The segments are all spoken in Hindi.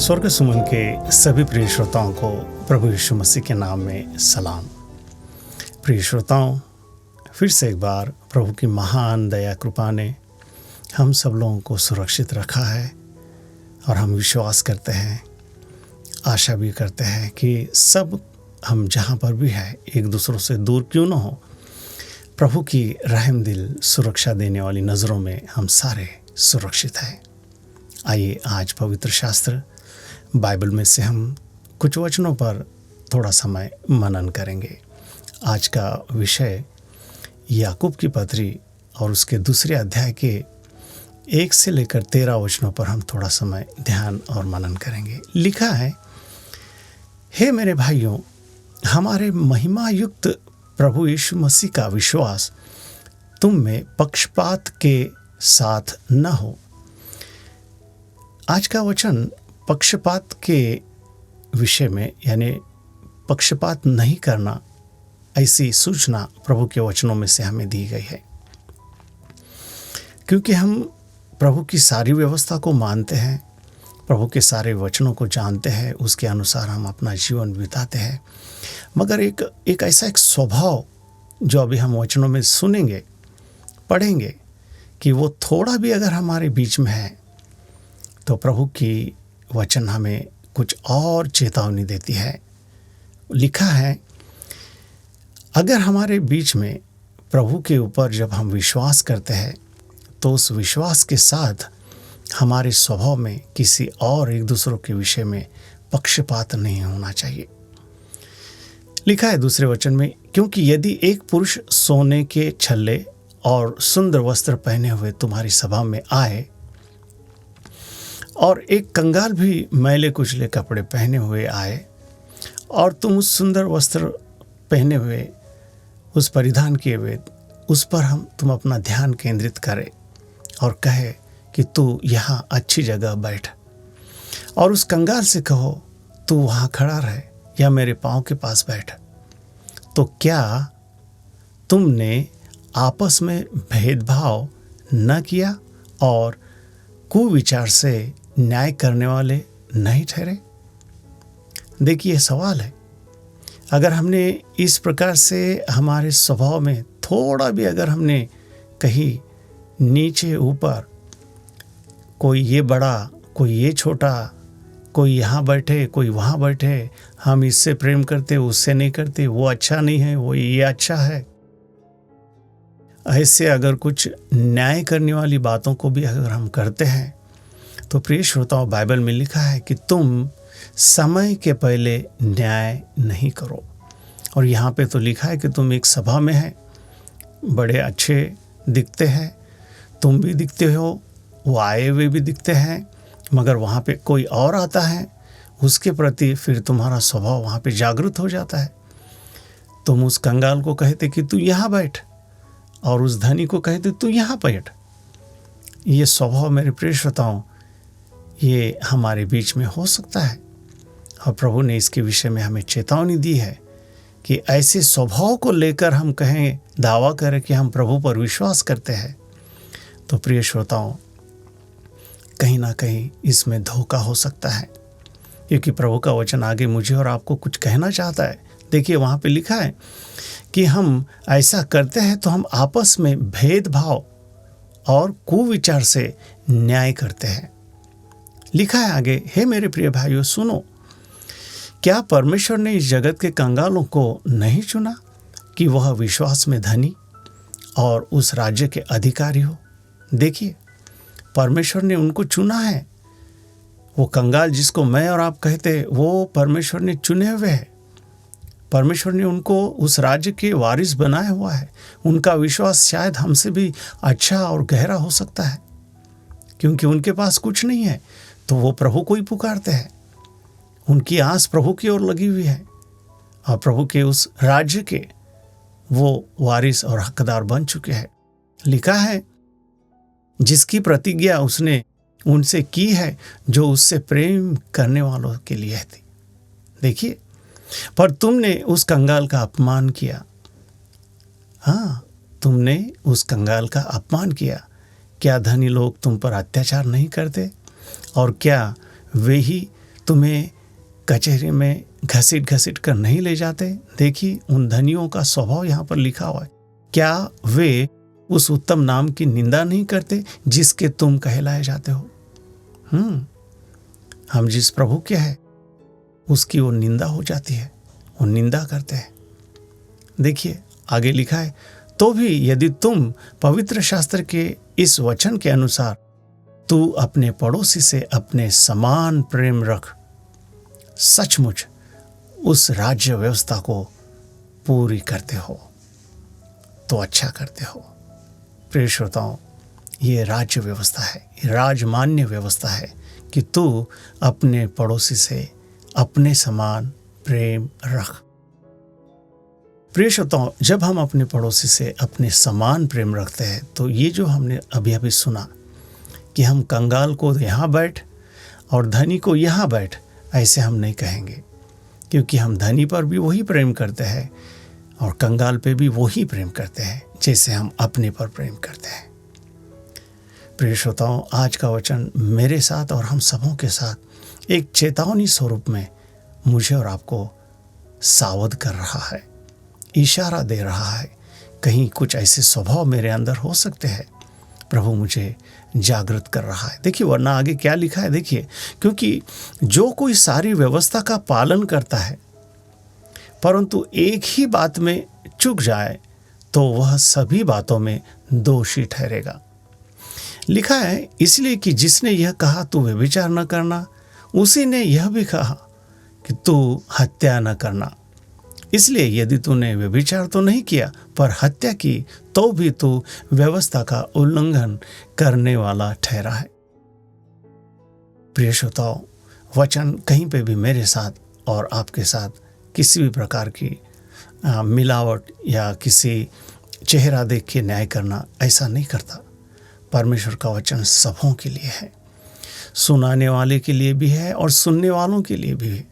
स्वर्ग सुमन के सभी प्रिय श्रोताओं को प्रभु यीशु मसीह के नाम में सलाम। प्रिय श्रोताओं, फिर से एक बार प्रभु की महान दया कृपा ने हम सब लोगों को सुरक्षित रखा है और हम विश्वास करते हैं, आशा भी करते हैं कि सब हम जहाँ पर भी है एक दूसरों से दूर क्यों न हो, प्रभु की रहम दिल सुरक्षा देने वाली नज़रों में हम सारे सुरक्षित हैं। आइए आज पवित्र शास्त्र बाइबल में से हम कुछ वचनों पर थोड़ा समय मनन करेंगे। आज का विषय याकूब की पत्री और उसके दूसरे अध्याय के 1 से लेकर 13 वचनों पर हम थोड़ा समय ध्यान और मनन करेंगे। लिखा है, हे मेरे भाइयों, हमारे महिमा युक्त प्रभु यीशु मसीह का विश्वास तुम में पक्षपात के साथ न हो। आज का वचन पक्षपात के विषय में, यानी पक्षपात नहीं करना, ऐसी सूचना प्रभु के वचनों में से हमें दी गई है। क्योंकि हम प्रभु की सारी व्यवस्था को मानते हैं, प्रभु के सारे वचनों को जानते हैं, उसके अनुसार हम अपना जीवन बिताते हैं, मगर एक ऐसा एक स्वभाव जो अभी हम वचनों में सुनेंगे, पढ़ेंगे, कि वो थोड़ा भी अगर हमारे बीच में है तो प्रभु की वचन हमें कुछ और चेतावनी देती है। लिखा है, अगर हमारे बीच में प्रभु के ऊपर जब हम विश्वास करते हैं तो उस विश्वास के साथ हमारे स्वभाव में किसी और एक दूसरों के विषय में पक्षपात नहीं होना चाहिए। लिखा है दूसरे वचन में, क्योंकि यदि एक पुरुष सोने के छल्ले और सुंदर वस्त्र पहने हुए तुम्हारी सभा में आए और एक कंगाल भी मैले कुचले कपड़े पहने हुए आए और तुम उस सुंदर वस्त्र पहने हुए, उस परिधान किए हुए, उस पर तुम अपना ध्यान केंद्रित करें और कहे कि तू यहाँ अच्छी जगह बैठ, और उस कंगाल से कहो तू वहाँ खड़ा रहे या मेरे पाँव के पास बैठ, तो क्या तुमने आपस में भेदभाव न किया और कुविचार से न्याय करने वाले नहीं ठहरे? देखिए, सवाल है, अगर हमने इस प्रकार से हमारे स्वभाव में थोड़ा भी अगर हमने कहीं नीचे ऊपर, कोई ये बड़ा कोई ये छोटा, कोई यहाँ बैठे कोई वहाँ बैठे, हम इससे प्रेम करते उससे नहीं करते, वो अच्छा नहीं है वो ये अच्छा है, ऐसे अगर कुछ न्याय करने वाली बातों को भी अगर हम करते हैं तो प्रिय श्रोताओं, बाइबल में लिखा है कि तुम समय के पहले न्याय नहीं करो। और यहाँ पे तो लिखा है कि तुम एक सभा में है, बड़े अच्छे दिखते हैं, तुम भी दिखते हो, वो आए हुए भी दिखते हैं, मगर वहाँ पे कोई और आता है, उसके प्रति फिर तुम्हारा स्वभाव वहाँ पे जागृत हो जाता है। तुम उस कंगाल को कहते कि तू यहाँ बैठ और उस धनी को कहते तू यहाँ बैठ। ये स्वभाव मेरे प्रिय श्रोताओं, ये हमारे बीच में हो सकता है, और प्रभु ने इसके विषय में हमें चेतावनी दी है कि ऐसे स्वभाव को लेकर हम कहें, दावा करें कि हम प्रभु पर विश्वास करते हैं, तो प्रिय श्रोताओं, कहीं ना कहीं इसमें धोखा हो सकता है। क्योंकि प्रभु का वचन आगे मुझे और आपको कुछ कहना चाहता है। देखिए, वहाँ पे लिखा है कि हम ऐसा करते हैं तो हम आपस में भेदभाव और कुविचार से न्याय करते हैं। लिखा है आगे, हे मेरे प्रिय भाइयों सुनो, क्या परमेश्वर ने इस जगत के कंगालों को नहीं चुना कि वह विश्वास में धनी और उस राज्य के अधिकारी हो? देखिए, परमेश्वर ने उनको चुना है। वो कंगाल जिसको मैं और आप कहते, वो परमेश्वर ने चुने हुए हैं। परमेश्वर ने उनको उस राज्य के वारिस बनाया हुआ है। उनका विश्वास शायद हमसे भी अच्छा और गहरा हो सकता है, क्योंकि उनके पास कुछ नहीं है तो वो प्रभु को ही पुकारते हैं। उनकी आस प्रभु की ओर लगी हुई है और प्रभु के उस राज्य के वो वारिस और हकदार बन चुके हैं। लिखा है, जिसकी प्रतिज्ञा उसने उनसे की है जो उससे प्रेम करने वालों के लिए थी। देखिए, पर तुमने उस कंगाल का अपमान किया। हाँ, तुमने उस कंगाल का अपमान किया। क्या धनी लोग तुम पर अत्याचार नहीं करते? और क्या वे ही तुम्हें कचहरी में घसीट घसीट कर नहीं ले जाते। देखिए उन धनियों का स्वभाव यहाँ पर लिखा हुआ है। क्या वे उस उत्तम नाम की निंदा नहीं करते जिसके तुम कहलाए जाते हो? हम जिस प्रभु के हैं उसकी वो निंदा हो जाती है, वो निंदा करते हैं। देखिए आगे लिखा है, तो भी यदि तुम पवित्र शास्त्र के इस वचन के अनुसार तू अपने पड़ोसी से अपने समान प्रेम रख, सचमुच उस राज्य व्यवस्था को पूरी करते हो तो अच्छा करते हो। प्रिय श्रोताओं, ये राज्य व्यवस्था है, ये राजमान्य व्यवस्था है कि तू अपने पड़ोसी से अपने समान प्रेम रख। प्रिय श्रोताओं, जब हम अपने पड़ोसी से अपने समान प्रेम रखते हैं तो ये जो हमने अभी अभी सुना कि हम कंगाल को यहाँ बैठ और धनी को यहाँ बैठ, ऐसे हम नहीं कहेंगे, क्योंकि हम धनी पर भी वही प्रेम करते हैं और कंगाल पे भी वही प्रेम करते हैं जैसे हम अपने पर प्रेम करते हैं। प्रिय श्रोताओं, आज का वचन मेरे साथ और हम सबों के साथ एक चेतावनी स्वरूप में मुझे और आपको सावध कर रहा है, इशारा दे रहा है। कहीं कुछ ऐसे स्वभाव मेरे अंदर हो सकते हैं, प्रभु मुझे जागृत कर रहा है। देखिए वरना आगे क्या लिखा है, देखिए, क्योंकि जो कोई सारी व्यवस्था का पालन करता है परंतु एक ही बात में चूक जाए तो वह सभी बातों में दोषी ठहरेगा। लिखा है, इसलिए कि जिसने यह कहा तू व्यभिचार न करना, उसी ने यह भी कहा कि तू हत्या न करना। इसलिए यदि तूने व्यभिचार तो नहीं किया पर हत्या की तो भी तू व्यवस्था का उल्लंघन करने वाला ठहरा है। प्रिय श्रोताओं, वचन कहीं पे भी मेरे साथ और आपके साथ किसी भी प्रकार की मिलावट या किसी चेहरा देख के न्याय करना ऐसा नहीं करता। परमेश्वर का वचन सबों के लिए है, सुनाने वाले के लिए भी है और सुनने वालों के लिए भी है।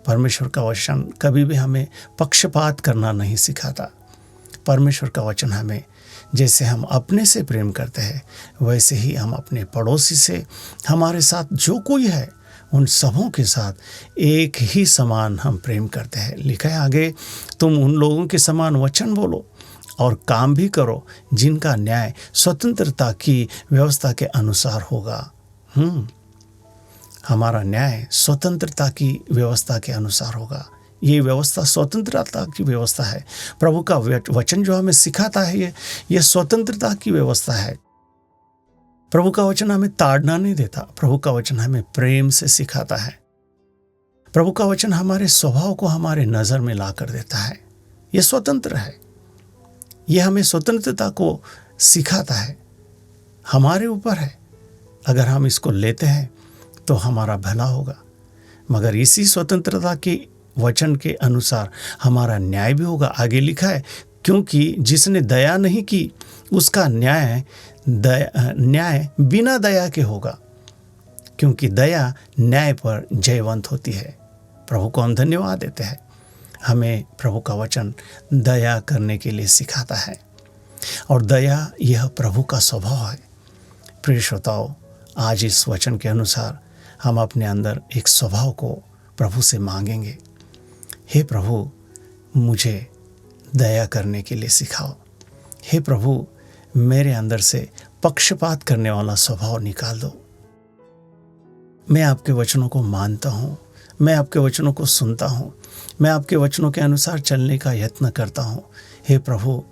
परमेश्वर का वचन कभी भी हमें पक्षपात करना नहीं सिखाता। परमेश्वर का वचन हमें जैसे हम अपने से प्रेम करते हैं वैसे ही हम अपने पड़ोसी से, हमारे साथ जो कोई है उन सबों के साथ एक ही समान हम प्रेम करते हैं। लिखा है आगे, तुम उन लोगों के समान वचन बोलो और काम भी करो जिनका न्याय स्वतंत्रता की व्यवस्था के अनुसार होगा। हमारा न्याय स्वतंत्रता की व्यवस्था के अनुसार होगा। ये व्यवस्था स्वतंत्रता की व्यवस्था है। प्रभु का वचन जो हमें सिखाता है ये स्वतंत्रता की व्यवस्था है। प्रभु का वचन हमें ताड़ना नहीं देता, प्रभु का वचन हमें प्रेम से सिखाता है। प्रभु का वचन हमारे स्वभाव को हमारे नजर में ला कर देता है। ये स्वतंत्र है, ये हमें स्वतंत्रता को सिखाता है। हमारे ऊपर है, अगर हम इसको लेते हैं तो हमारा भला होगा, मगर इसी स्वतंत्रता के वचन के अनुसार हमारा न्याय भी होगा। आगे लिखा है, क्योंकि जिसने दया नहीं की उसका न्याय बिना दया के होगा, क्योंकि दया न्याय पर जयवंत होती है। प्रभु को हम धन्यवाद देते हैं, हमें प्रभु का वचन दया करने के लिए सिखाता है और दया यह प्रभु का स्वभाव है। प्रिय श्रोताओं, आज इस वचन के अनुसार हम अपने अंदर एक स्वभाव को प्रभु से मांगेंगे। हे प्रभु, मुझे दया करने के लिए सिखाओ। हे प्रभु, मेरे अंदर से पक्षपात करने वाला स्वभाव निकाल दो। मैं आपके वचनों को मानता हूँ, मैं आपके वचनों को सुनता हूँ, मैं आपके वचनों के अनुसार चलने का यत्न करता हूँ। हे प्रभु,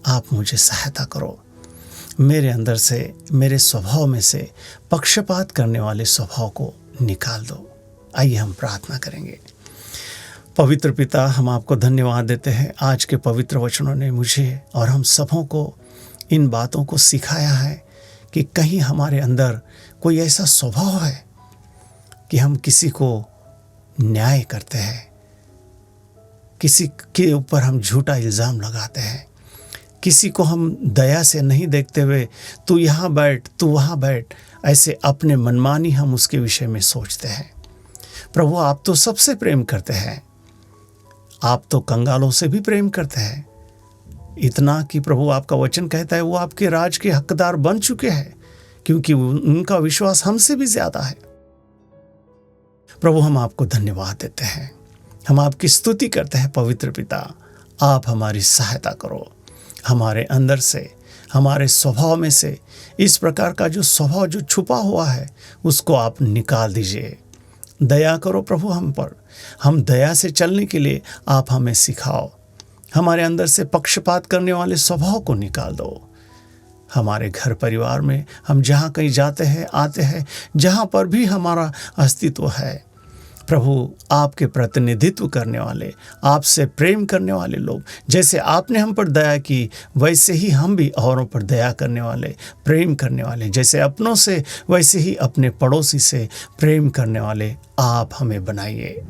आप मुझे सहायता करो। मेरे अंदर से, मेरे स्वभाव में से पक्षपात करने वाले स्वभाव को निकाल दो। आइए हम प्रार्थना करेंगे। पवित्र पिता, हम आपको धन्यवाद देते हैं। आज के पवित्र वचनों ने मुझे और हम सबों को इन बातों को सिखाया है कि कहीं हमारे अंदर कोई ऐसा स्वभाव है कि हम किसी को न्याय करते हैं, किसी के ऊपर हम झूठा इल्ज़ाम लगाते हैं, किसी को हम दया से नहीं देखते हुए तू यहाँ बैठ, तू वहाँ बैठ, ऐसे अपने मनमानी हम उसके विषय में सोचते हैं। प्रभु, आप तो सबसे प्रेम करते हैं, आप तो कंगालों से भी प्रेम करते हैं। इतना कि प्रभु, आपका वचन कहता है वो आपके राज के हकदार बन चुके हैं, क्योंकि उनका विश्वास हमसे भी ज्यादा है। प्रभु, हम आपको धन्यवाद देते हैं, हम आपकी स्तुति करते हैं। पवित्र पिता, आप हमारी सहायता करो, हमारे अंदर से, हमारे स्वभाव में से इस प्रकार का जो स्वभाव जो छुपा हुआ है उसको आप निकाल दीजिए। दया करो प्रभु हम पर, हम दया से चलने के लिए आप हमें सिखाओ। हमारे अंदर से पक्षपात करने वाले स्वभाव को निकाल दो। हमारे घर परिवार में हम जहाँ कहीं जाते हैं आते हैं, जहाँ पर भी हमारा अस्तित्व है प्रभु, आपके प्रतिनिधित्व करने वाले, आपसे प्रेम करने वाले लोग, जैसे आपने हम पर दया की वैसे ही हम भी औरों पर दया करने वाले, प्रेम करने वाले, जैसे अपनों से वैसे ही अपने पड़ोसी से प्रेम करने वाले आप हमें बनाइए।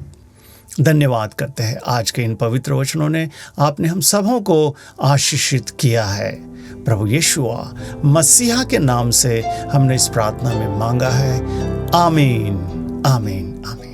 धन्यवाद करते हैं, आज के इन पवित्र वचनों ने आपने हम सबों को आशीषित किया है। प्रभु यीशुआ मसीहा के नाम से हमने इस प्रार्थना में मांगा है। आमीन, आमीन, आमीन।